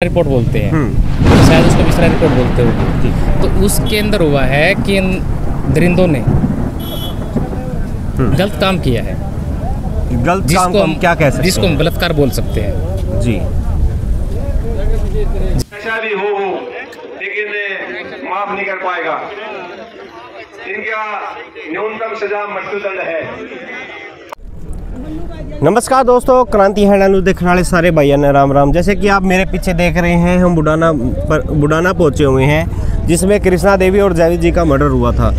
Report बोलते हैं, शायद उसको विसरा रिपोर्ट बोलते हो। तो उसके अंदर हुआ है कि इन दरिंदों ने गलत काम किया है। गलत काम को हम क्या कह सकते हैं? जिसको हम बलात्कार बोल सकते हैं। जी, ऐसा भी हो लेकिन माफ नहीं कर पाएगा। इनका न्यूनतम सजा मृत्युदंड है। नमस्कार दोस्तों, क्रांति हैंडल देखने वाले सारे भाइयों ने राम राम। जैसे कि आप मेरे पीछे देख रहे हैं, हम बुडाना पहुंचे हुए हैं, जिसमें कृष्णा देवी और जावेद जी का मर्डर हुआ था।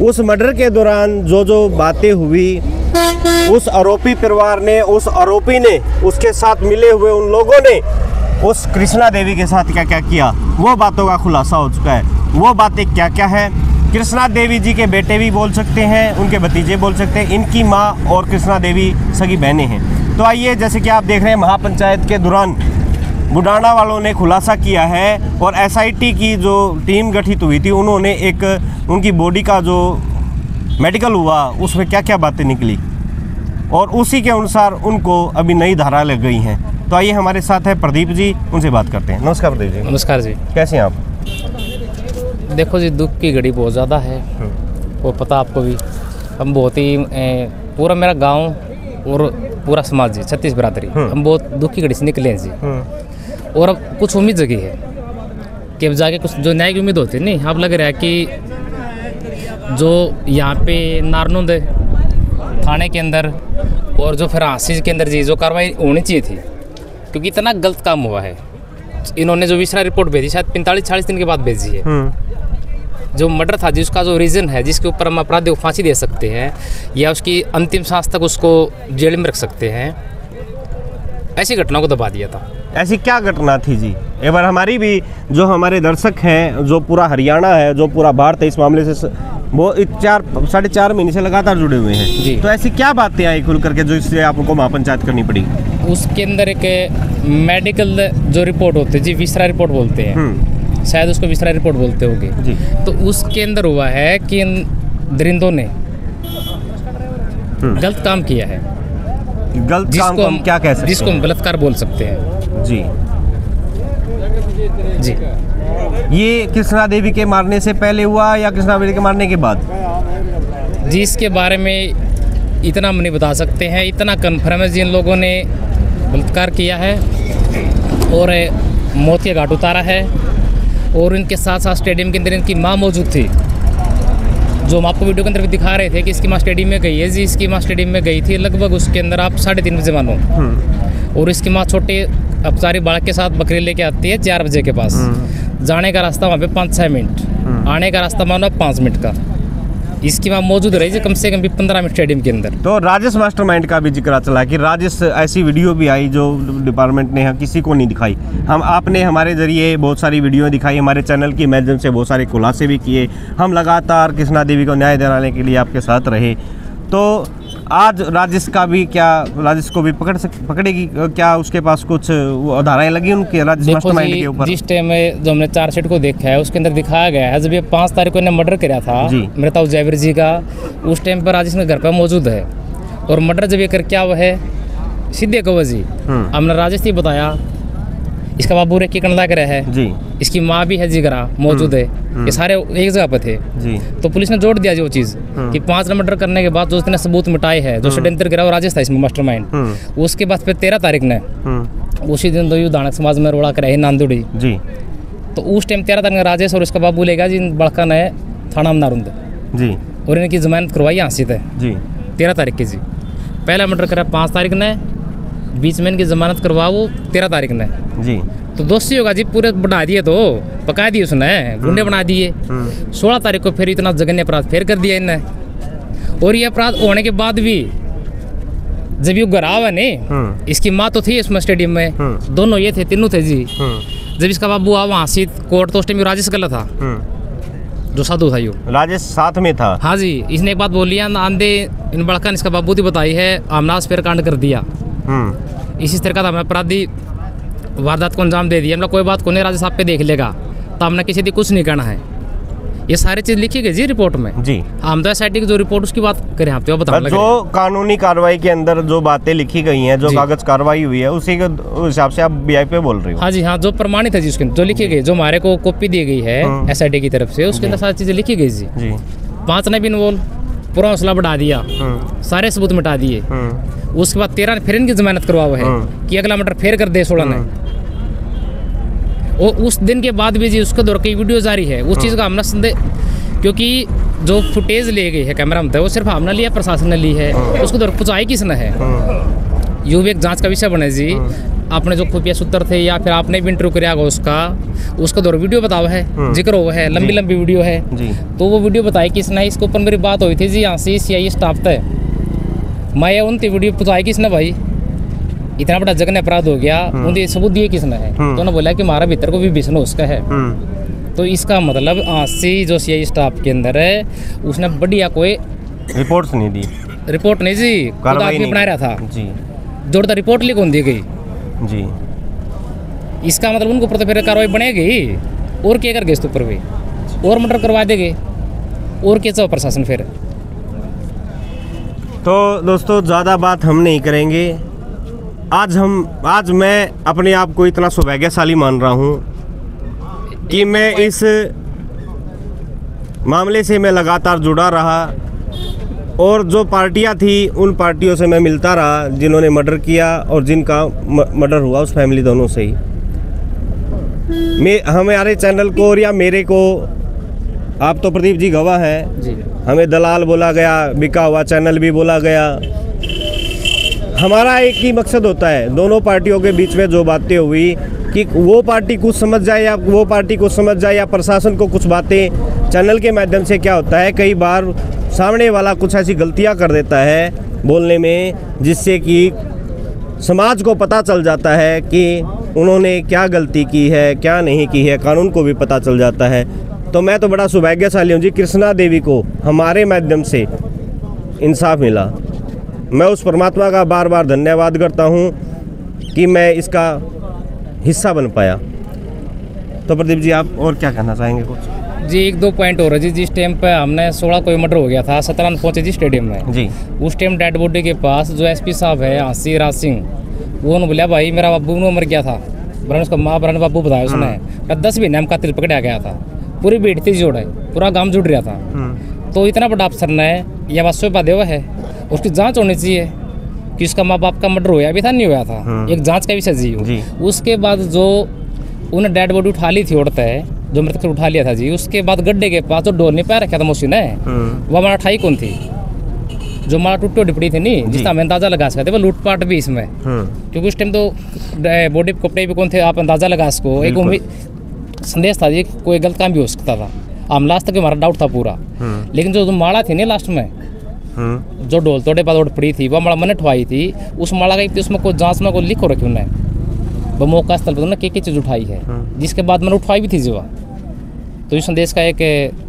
उस मर्डर के दौरान जो बातें हुई, उस आरोपी परिवार ने, उस आरोपी ने, उसके साथ मिले हुए उन लोगों ने उस कृष्णा देवी के साथ क्या क्या किया, वो बातों का खुलासा हो चुका है। वो बातें क्या क्या है, कृष्णा देवी जी के बेटे भी बोल सकते हैं, उनके भतीजे बोल सकते हैं, इनकी माँ और कृष्णा देवी सगी बहनें हैं। तो आइए, जैसे कि आप देख रहे हैं, महापंचायत के दौरान बुडाना वालों ने खुलासा किया है और एसआईटी की जो टीम गठित हुई थी, उन्होंने एक उनकी बॉडी का जो मेडिकल हुआ, उसमें क्या क्या बातें निकली और उसी के अनुसार उनको अभी नई धारा लग गई हैं। तो आइए, हमारे साथ है प्रदीप जी, उनसे बात करते हैं। नमस्कार प्रदीप जी। नमस्कार जी। कैसे हैं आप? देखो जी, दुख की घड़ी बहुत ज़्यादा है, वो पता आपको भी। हम बहुत ही पूरा मेरा गांव और पूरा समाज जी, 36 बिरादरी, हम बहुत दुख की घड़ी से निकले हैं जी। और अब कुछ उम्मीद जगी है कि अब जाके कुछ जो न्याय की उम्मीद होती है, नहीं अब लग रहा है कि जो यहाँ पे नारनौंद थाने के अंदर और जो फिर आशीष के अंदर जी जो कार्रवाई होनी चाहिए थी, क्योंकि इतना गलत काम हुआ है। इन्होंने जो विसरा रिपोर्ट भेजी, शायद 45-40 दिन के बाद भेजी है। जो मर्डर था जिसका जो रीज़न है, जिसके ऊपर हम अपराधी को फांसी दे सकते हैं या उसकी अंतिम सांस तक उसको जेल में रख सकते हैं, ऐसी घटनाओं को दबा दिया था। ऐसी क्या घटना थी जी? एक बार हमारी भी जो हमारे दर्शक हैं, जो पूरा हरियाणा है, जो पूरा भारत है, इस मामले से वो 4-4.5 महीने से लगातार जुड़े हुए हैं जी। तो ऐसी क्या बातें आई खुल करके जो इससे आपको महापंचायत करनी पड़ी? उसके अंदर एक मेडिकल जो रिपोर्ट होती है जी, विसरा रिपोर्ट बोलते हैं, शायद उसको विसरा रिपोर्ट बोलते होंगे जी। तो उसके अंदर हुआ है कि इन दरिंदों ने गलत काम किया है। गलत काम को हम क्या कह सकते हैं? जिसको हम बलात्कार बोल सकते हैं जी जी। ये कृष्णा देवी के मारने से पहले हुआ या कृष्णा देवी के मारने के बाद? जी, इसके बारे में इतना हम नहीं बता सकते हैं, इतना कन्फर्म है जी, इन लोगों ने बलात्कार किया है और मौत के घाट उतारा है। और इनके साथ साथ स्टेडियम के अंदर इनकी माँ मौजूद थी, जो हम आपको वीडियो के अंदर भी दिखा रहे थे कि इसकी माँ स्टेडियम में गई है जी। इसकी माँ स्टेडियम में गई थी लगभग उसके अंदर आप 3:30 बजे मानो, और इसकी माँ छोटे अपचारी बालक के साथ बकरी लेके आती है 4 बजे के पास। जाने का रास्ता वहाँ पे 5-6 मिनट, आने का रास्ता मानो 5 मिनट का। इसकी वहाँ मौजूद रही जी कम से कम भी 15 मिनट स्टेडियम के अंदर। तो राजेश मास्टरमाइंड का भी जिक्र चला कि राजेश, ऐसी वीडियो भी आई जो डिपार्टमेंट ने किसी को नहीं दिखाई। आपने हमारे जरिए बहुत सारी वीडियो दिखाई, हमारे चैनल के माध्यम से बहुत सारे खुलासे भी किए। हम लगातार कृष्णा देवी को न्याय दिलाने के लिए आपके साथ रहे। तो आज राजेश का भी क्या, राजेश को भी पकड़ेगी क्या? उसके पास कुछ धाराएं लगी उनके राजेश मास्टरमाइंड के ऊपर? जिस टाइम में जो हमने चार्जशीट को देखा है, उसके अंदर दिखाया गया है जब ये 5 तारीख को इन्हें मर्डर किया था मेरे ताऊ जावेद जी का, उस टाइम पर राजेश के घर पर मौजूद है। और मर्डर जब ये कर क्या हुआ है, सीधे कहो जी, हमने राजेश ने बताया इसका बाबू रेकी कंडला कर है जी, इसकी माँ भी है जी घरा मौजूद है, ये सारे एक जगह पर थे जी। तो पुलिस ने जोड़ दिया जी वो चीज़ कि 5 मर्डर करने के बाद जो उसने सबूत मिटाए है, जो षड्यंत्र गिरा वो राजेश था इसमें मास्टरमाइंड। उसके बाद फिर 13 तारीख ने उसी दिन तो दानक समाज में रोड़ा करे नांदुड़ी जी। तो उस टाइम 13 तारीख राजेश और इसका बाबू लेगा जी बड़का ने थाना में नारुंद जी, और इनकी जमानत करवाई हासित है जी 13 तारीख की जी। पहला मर्डर करा 5 तारीख ने, बीच में इनकी जमानत करवा वो 13 तारीख ने जी। तो दोषी होगा जी, पूरे बढ़ा दिए, तो पका दिए उसने, गुंडे बना दिए। 16 तारीख को फिर इतना जघन्य अपराध फिर कर दिया इनने। और ये अपराध होने के बाद भी जब ये गराव है नहीं, इसकी माँ तो थी इसमें स्टेडियम में, दोनों ये थे, तीनों थे जी। जब इसका बाबू आ वहाँ सी कोर्ट, तो उस टाइम राजेश गला था, जो साधु था, यो राजेश साथ में था। हाँ जी, इसने एक बात बोली है, आंधे इन बड़का ने इसका बाबू थी बताई है, आमनास फिर कांड कर दिया। इसी तरह का हमें अपराधी वारदात को अंजाम दे दिया। हमने कोई बात को नहीं, राजेश साहब पे देख लेगा, तो हमने किसी की कुछ नहीं कहना है। ये सारी चीज लिखी गई जी रिपोर्ट में जी। हम तो SIT की जो रिपोर्ट उसकी बात करें आप तो बताने लगे। जो कानूनी कार्रवाई के अंदर जो बातें लिखी गई हैं, जो कागज कार्रवाई हुई है, उसी के हिसाब से आप BI पे बोल रहे हो। हाँ जी हाँ, जो प्रमाणित है जी उसके जो लिखी गई, जो हमारे को कॉपी दी गई है SIT की तरफ से, उसके अंदर सारी चीजें लिखी गई जी। 5 ने भी इन्वॉल्व, पूरा हौसला बढ़ा दिया, सारे सबूत मिटा दिए। उसके बाद 13 ने फिर इनकी जमानत करवाओ है कि अगला मर्डर फिर कर दे 16 ने। और उस दिन के बाद भी जी उसके दौर की वीडियो जारी है। उस चीज़ का हमने संदेह, क्योंकि जो फुटेज ले गई है कैमरा में, वो सिर्फ हमने लिया, प्रशासन ने ली है, उसके दौर पहुँचाई किसने है, ये भी एक जांच का विषय बने जी। आपने जो खुफिया सूत्र थे या फिर आपने भी इंटरव्यू कराया उसका दौर वीडियो बताओ है, जिक्र हुआ है, लंबी लंबी वीडियो है, तो वो वीडियो बताई किसने। इसके ऊपर मेरी बात हुई थी जी, यहाँ से CI स्टाफ तय मैं उनकी वीडियो पहुँचाई किसने भाई, इतना बड़ा जघन्य अपराध हो गया, उनके सबूत दिए किसने है। तो उन्होंने बोला कि हमारा भीतर को भी विष्ण उसका है। तो इसका मतलब आसी जो CI स्टाफ के अंदर है उसने बढ़िया कोई रिपोर्ट नहीं दी, रिपोर्ट नहीं जी, खुद आदमी बना रहा था जी, जोरदार रिपोर्ट लिख दी गई जी। इसका मतलब उनको प्रति फिर कार्रवाई बनेगी और क्या कर गए इस ऊपर भी, और मर्डर करवा देंगे और क्या चाहो प्रशासन फिर। तो दोस्तों ज़्यादा बात हम नहीं करेंगे। आज मैं अपने आप को इतना सौभाग्यशाली मान रहा हूँ कि मैं इस मामले से मैं लगातार जुड़ा रहा, और जो पार्टियां थी उन पार्टियों से मैं मिलता रहा जिन्होंने मर्डर किया और जिनका मर्डर हुआ उस फैमिली दोनों से ही। हमारे चैनल को और या मेरे को, आप तो प्रदीप जी गवाह हैं जी, हमें दलाल बोला गया, बिका हुआ चैनल भी बोला गया। हमारा एक ही मकसद होता है, दोनों पार्टियों के बीच में जो बातें हुई कि वो पार्टी कुछ समझ जाए या वो पार्टी कुछ समझ जाए या प्रशासन को कुछ बातें चैनल के माध्यम से, क्या होता है कई बार सामने वाला कुछ ऐसी गलतियां कर देता है बोलने में, जिससे कि समाज को पता चल जाता है कि उन्होंने क्या गलती की है, क्या नहीं की है, कानून को भी पता चल जाता है। तो मैं तो बड़ा सौभाग्यशाली हूँ जी, कृष्णा देवी को हमारे माध्यम से इंसाफ मिला। मैं उस परमात्मा का बार बार धन्यवाद करता हूँ कि मैं इसका हिस्सा बन पाया। तो प्रदीप जी आप और क्या कहना चाहेंगे कुछ? जी 1-2 पॉइंट हो रहा जी। जिस टाइम पे हमने 16 कोई मर्डर हो गया था, 17 पहुंचे जी स्टेडियम में जी, उस टाइम डेड बॉडी के पास जो SP साहब है हांसी राज सिंह, वो उन्होंने बोला भाई मेरा बाबू मर गया था, बरन उसका माँ बरन बाबू बताया उसने, 10 महीने में कातिल पकड़ा गया था, पूरी भीड़ थी जोड़ है, पूरा गाँव जुड़ रहा था। तो इतना बड़ा अफसर ने यह बात स्वीकार देवा है, उसकी जाँच होनी चाहिए कि उसका माँ बाप का मर्डर हुआ अभी था नहीं हुआ था, एक जाँच का विषय जी। उसके बाद जो उन्हें डेड बॉडी उठा ली थी औरत है, जो मृतक उठा लिया था जी, उसके बाद गड्ढे के पास जो डोर नहीं पाया रखा था मौसी ने, वो हमारा ठाई कौन थी, जो हमारा टूटी डिपड़ी थी नहीं, जिसका हमें अंदाजा लगा सकते, वो लूटपाट भी इसमें, क्योंकि उस टाइम तो बॉडी कपड़े भी कौन थे, आप अंदाजा लगा सको। एक संदेश था जी कोई गलत काम भी हो सकता था, हम लास्ट तक हमारा डाउट था पूरा। लेकिन जो माला थी ना लास्ट में, जो ढोल तोड़े बाद पड़ी थी, वो माला मैंने उठवाई थी, उस माला का उसमें कोई जाँच में कोई लिखो रखी उन्हें, वो मौका स्थल पर उन्होंने क्या चीज़ उठाई है, जिसके बाद मैंने उठवाई भी थी जीवा। तो इस संदेश का एक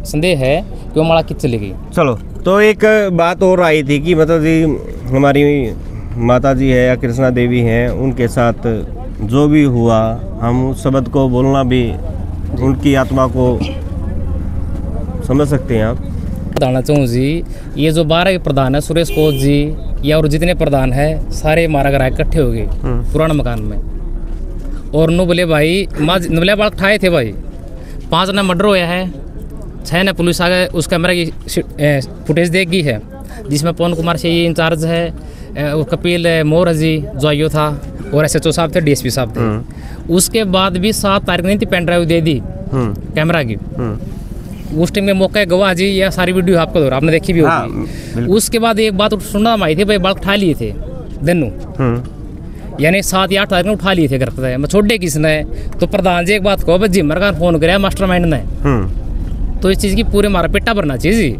संदेह है कि वो माला कित चली गई। चलो, तो एक बात और आई थी कि मतलब जी हमारी माता जी है या कृष्णा देवी हैं, उनके साथ जो भी हुआ, हम उस शब्द को बोलना भी उनकी आत्मा को समझ सकते हैं आप। बताना चाहूँ जी, ये जो 12 के प्रधान है सुरेश कोच जी या और जितने प्रधान है सारे मारा घर इकट्ठे हो गए पुराना मकान में, और नो बोले भाई नवलिया बालक ठाए थे भाई, 5 ने मर्डर होया है, 6 ने पुलिस आ गए, उस कैमरा की फुटेज देगी है, जिसमें पवन कुमार से ये इंचार्ज है, कपिल मोर है जी जो आईओ था, और SHO साहब थे, DSP साहब थे। उसके बाद भी 7 तारीख नहीं थी पेन ड्राइव दे दी कैमरा की, उस टाइम के मौके गवाह जी, यह सारी वीडियो आपको दो आपने देखी भी होगी। उसके बाद एक बात सुनना आई थी भाई, बालक उठा लिए थे दिनों, यानी 7 या 8 तारीख में उठा लिए थे घर पे, मैं छोड़ दे किसने, तो प्रधान जी एक बात कहो, जिम्मर का फोन कराया मास्टरमाइंड ने, तो इस चीज़ की पूरे मारा पेटा भरना चाहिए जी।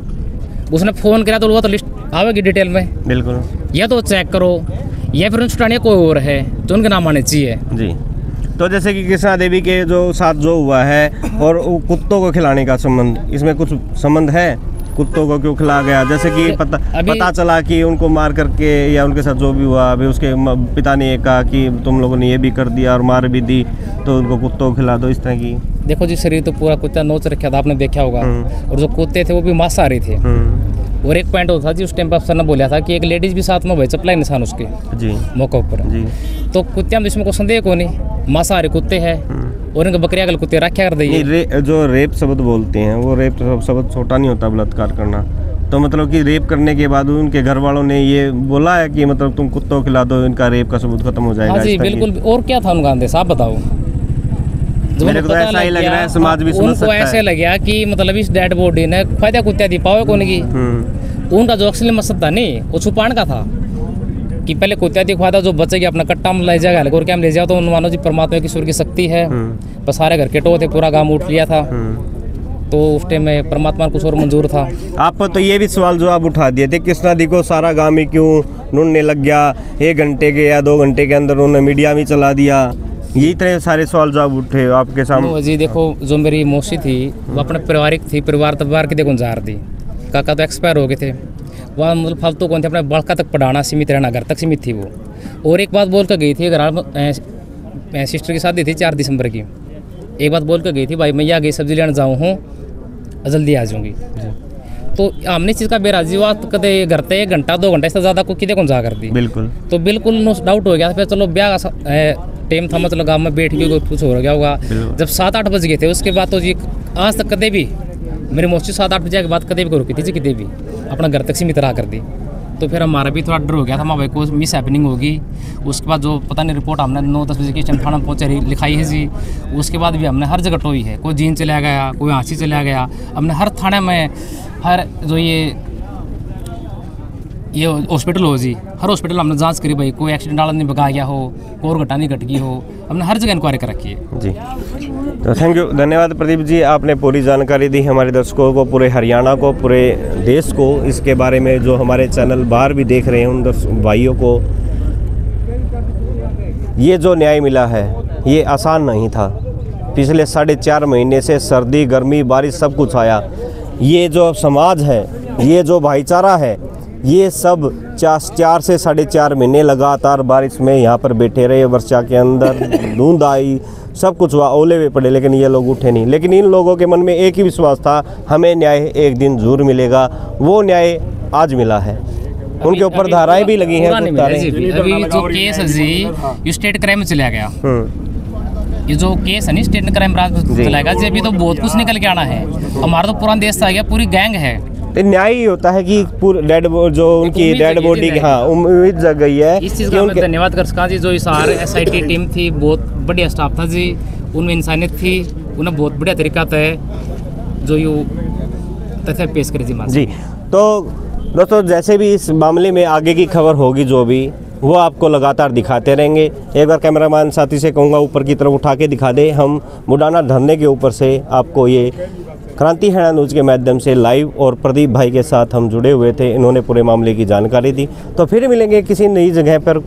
उसने फ़ोन करा तो वो तो लिस्ट आवेगी डिटेल में, बिल्कुल, या तो चेक करो या फिर छुटाने कोई और है तो उनके नाम आने चाहिए जी। तो जैसे कि कृष्णा देवी के जो साथ जो हुआ है, और कुत्तों को खिलाने का संबंध, इसमें कुछ संबंध है? कुत्तों को क्यों खिला गया? जैसे कि पता चला कि उनको मार करके या उनके साथ जो भी हुआ, अभी उसके पिता ने कहा कि तुम लोगों ने ये भी कर दिया और मार भी दी, तो उनको कुत्तों को खिला दो, इस तरह की। देखो जी, शरीर तो पूरा कुत्ता नोच रखा था, आपने देखा होगा। और जो कुत्ते थे वो भी मांसाहारी थे। और एक पॉइंट होता था जी, उस टाइम पर अफसर ने बोला था कि एक लेडीज भी साथ में भाई चपलाई निशान उसके जी मौके पर जी। तो कुत्ते में इसमें कोई संदेह को नहीं, मांसाहारी कुत्ते हैं और इनके बकरिया के कुत्ते रखा कर दिए। जो रेप शब्द बोलते हैं वो रेप शब्द छोटा नहीं होता, बलात्कार करना। तो मतलब कि रेप करने के बाद उनके घर वालों ने ये बोला है कि मतलब तुम कुत्तों को खिला दो, इनका रेप का सबूत खत्म हो जाएगा। हाँ जी बिल्कुल। और क्या था उनका आदेश, आप बताओ। मेरे को तो ऐसा ही लग रहा है, समाज भी समझ सकता है। उनको ऐसे लगा कि मतलब इस डेड बॉडी ने फायदा कुत्ते दी पावे कौन की। उनका जो असली मकसद था नहीं, वो छुपाने का था कि पहले कुत्ते दी फायदा जो बचेगी अपना कट्टा में ले जाएगा, और क्या ले जाओ। तो मानो जी परमात्मा की ईश्वर की शक्ति है, बस सारे घर के टो थे, पूरा गांव उठ लिया था। तो उस टाइम में परमात्मा कुछ और मंजूर था। आप तो ये भी सवाल जो आप उठा दिए थे, कृष्णा दी को सारा गांव में क्यों ढूंढने लग गया, 1 घंटे के या 2 घंटे के अंदर उन्होंने मीडिया में चला दिया। ये इतने सारे सवाल जो आप उठे आपके सामने। जी देखो, जो मेरी मौसी थी वो अपने पारिवारिक थी, परिवार की देखो जार दी। काका तो एक्सपायर हो गए थे, वहाँ मतलब फालतू कौन थे, अपने बड़का तक पढ़ाना सीमित रहना, घर तक सीमित थी वो। और एक बात बोल कर गई थी, अगर सिस्टर की शादी थी 4 दिसंबर की, एक बात बोल कर गई थी, भाई मैं यहाँ गई सब्जी लेने जाऊँ हूँ, जल्दी आ जाऊँगी। तो हमने इस चीज़ का बेराजी हुआ, तो कदे घर पे 1 घंटा 2 घंटा इससे ज़्यादा को कितने कौन जा कर दी। बिल्कुल। तो बिल्कुल नो डाउट हो गया। फिर चलो ब्याह टाइम था, मतलब गाँव में बैठ के कुछ हो गया होगा। जब 7-8 बज गए थे, उसके बाद तो जी आज तक कदे भी मेरी मोस्टली 7-8 बजे के बाद कदे भी को रुकी थी जी, कितने भी अपना घर तक सीमित रहा कर दी। तो फिर हमारा भी थोड़ा डर हो गया था, माँ भाई को मिस हैपनिंग होगी। उसके बाद जो पता नहीं रिपोर्ट हमने 9-10 बजे के टाइम थाना पहुँचे लिखाई है जी। उसके बाद भी हमने हर जगह टोई है, कोई जीन चला गया, कोई हाँसी चला गया। हमने हर थाने में, हर जो ये हॉस्पिटल हो जी, हर हॉस्पिटल हमने जांच करी, भाई कोई एक्सीडेंट वाला नहीं भगा गया हो, कोई घटा नहीं घट गई हो। हमने हर जगह इंक्वायरी कर रखी है जी। तो थैंक यू, धन्यवाद प्रदीप जी, आपने पूरी जानकारी दी हमारे दर्शकों को, पूरे हरियाणा को, पूरे देश को, इसके बारे में जो हमारे चैनल बाहर भी देख रहे हैं उन भाइयों को। ये जो न्याय मिला है ये आसान नहीं था। पिछले 4.5 महीने से सर्दी गर्मी बारिश सब कुछ आया। ये जो समाज है, ये जो भाईचारा है, ये सब 4 से 4.5 महीने लगातार बारिश में यहाँ पर बैठे रहे। वर्षा के अंदर धुंध आई, सब कुछ हुआ, ओले भी पड़े, लेकिन ये लोग उठे नहीं। लेकिन इन लोगों के मन में एक ही विश्वास था, हमें न्याय एक दिन जरूर मिलेगा। वो न्याय आज मिला है। उनके ऊपर धाराएं भी लगी हैं। अभी जो केस है जी, ये स्टेट क्राइम में चला गया। ये जो केस है नहीं, स्टेट क्राइम ब्रांच में चला गया जी। अभी तो बहुत कुछ निकल के आना है। हमारा तो पुराना देश आ गया, पूरी गैंग है। न्याय ही होता है कि पूरी जो उनकी डेड बॉडी, हाँ, उम्मीद जग गई है। इस चीज़ का मैं धन्यवाद कर सका जी। जो इस SIT टीम थी, बहुत बढ़िया स्टाफ था जी, उनमें इंसानियत थी, उन्हें बहुत बढ़िया तरीका था जो यू तथ्य पेश करे जी। तो दोस्तों, जैसे भी इस मामले में आगे की खबर होगी जो भी, वो आपको लगातार दिखाते रहेंगे। एक बार कैमरामैन साथी से कहूँगा ऊपर की तरफ उठा के दिखा दे। हम बुडाना धरने के ऊपर से आपको ये क्रांति हरियाणा न्यूज़ के माध्यम से लाइव, और प्रदीप भाई के साथ हम जुड़े हुए थे, इन्होंने पूरे मामले की जानकारी दी। तो फिर मिलेंगे किसी नई जगह पर,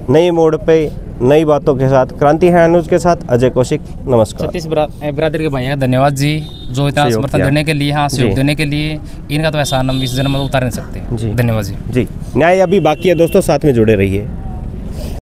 नए मोड़ पे, नई बातों के साथ। क्रांति हरियाणा न्यूज़ के साथ अजय कौशिक, नमस्कार। सतीश बिरादर के भाई धन्यवाद जी, जो इतना समर्थन देने के लिए, हाँ, सहयोग देने के लिए। इनका तो एहसान हम इस जन्म में उतार नहीं सकते जी। धन्यवाद जी। न्याय अभी बाकी है दोस्तों, साथ में जुड़े रहिए।